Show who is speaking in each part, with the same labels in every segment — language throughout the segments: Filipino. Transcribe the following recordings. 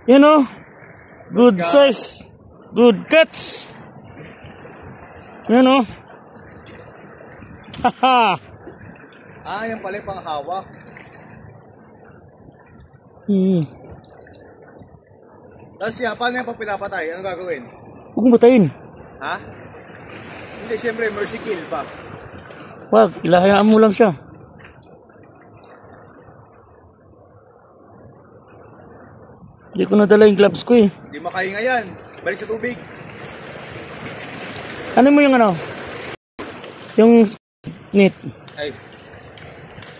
Speaker 1: Yan o. Good size. Good catch. Yan o. Haha.
Speaker 2: Yan pala yung panghawak. Tapos paano yan pag pinapatay? Ano gagawin?
Speaker 1: Huwag mong batayin.
Speaker 2: Ha? Hindi, siyempre, mercy kill pa.
Speaker 1: Wag, ilahayaan mo lang siya. Hindi ko nadala yung gloves ko eh.
Speaker 2: Hindi makahinga yan. Balik sa tubig.
Speaker 1: Ano mo yung ano? Yung net.
Speaker 2: Ay.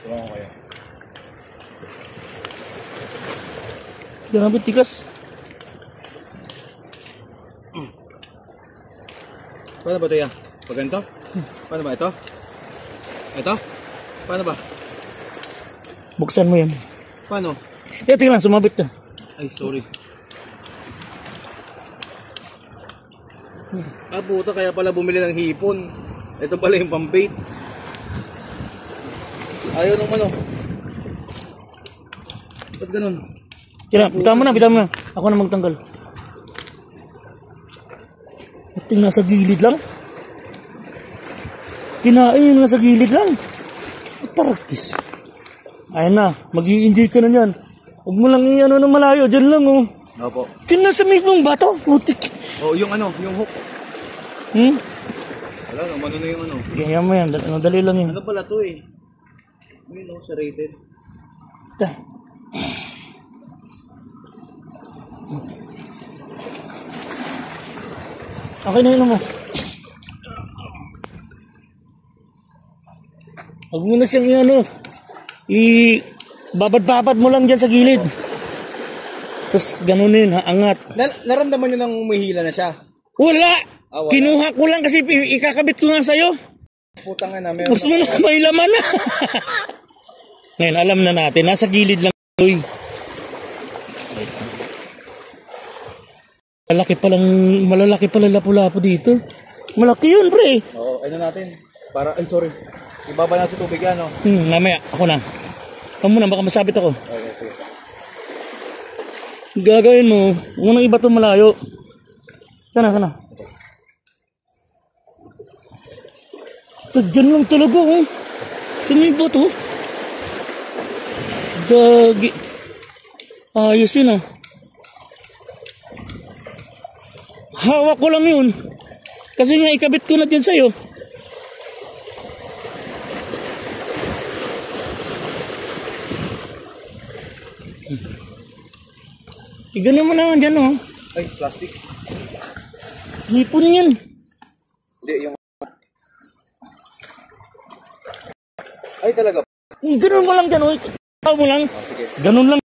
Speaker 2: Tulungan ko kayo.
Speaker 1: Grabe, tigas.
Speaker 2: Paano ba ito yan? Pag ganito? Paano ba ito? Ito? Paano ba?
Speaker 1: Buksan mo yan.
Speaker 2: Paano?
Speaker 1: Tingnan, sumabit na.
Speaker 2: Ay, sorry. Puta, kaya pala bumili ng hipon. Ito pala yung pambait. Ayaw nung ano. Ba't ganun?
Speaker 1: Bitaw mo na. Ako na magtanggal. Ito nasa gilid lang. Kinain yung nasa gilid lang. Tarakis. Ayun na, mag-i-enjoy ka na yan. Huwag mo lang i-ano ng malayo, dyan lang oh.
Speaker 2: Opo.
Speaker 1: Kinasa mismong bato, putik.
Speaker 2: Oh, yung ano, yung hook. Wala, ano na yung ano.
Speaker 1: Kaya mo yan, dali lang yun.
Speaker 2: Ano pala to eh? Ayun oh, serrated.
Speaker 1: Okay na yun mo. Huwag mo na siyang i-ano. Babad-babad mo lang dyan sa gilid. Tapos ganunin, angat.
Speaker 2: Naramdaman nyo nang umihila na siya?
Speaker 1: Wala!
Speaker 2: Wala.
Speaker 1: Kinuha ko lang kasi ikakabit ko nga sa'yo.
Speaker 2: Putang na, meron.
Speaker 1: Gusto mo na may laman na. Ngayon, alam na natin. Nasa gilid lang. Malalaki pala lapu-lapu dito. Malaki yun, pre.
Speaker 2: Oo, ano natin? Ay, sorry. Ibaba na sa tubig yan, no?
Speaker 1: Mamaya, ako na. Kamu na, baka masabit ako.
Speaker 2: Okay.
Speaker 1: Gagawin mo, huwag mo nang iba itong malayo. Sana. Diyan lang talaga, oh. Sumibo to. Gagi. Ayos yun, ah. Hawak ko lang yun. Kasi nga ikabit ko na din sa'yo. Igano mo naman dyan, oh.
Speaker 2: Ay, plastic.
Speaker 1: Hipon yan.
Speaker 2: Hindi, yung... Ay, talaga.
Speaker 1: Ganun mo lang dyan, oh. Ikaw mo lang.
Speaker 2: Sige.
Speaker 1: Ganun lang.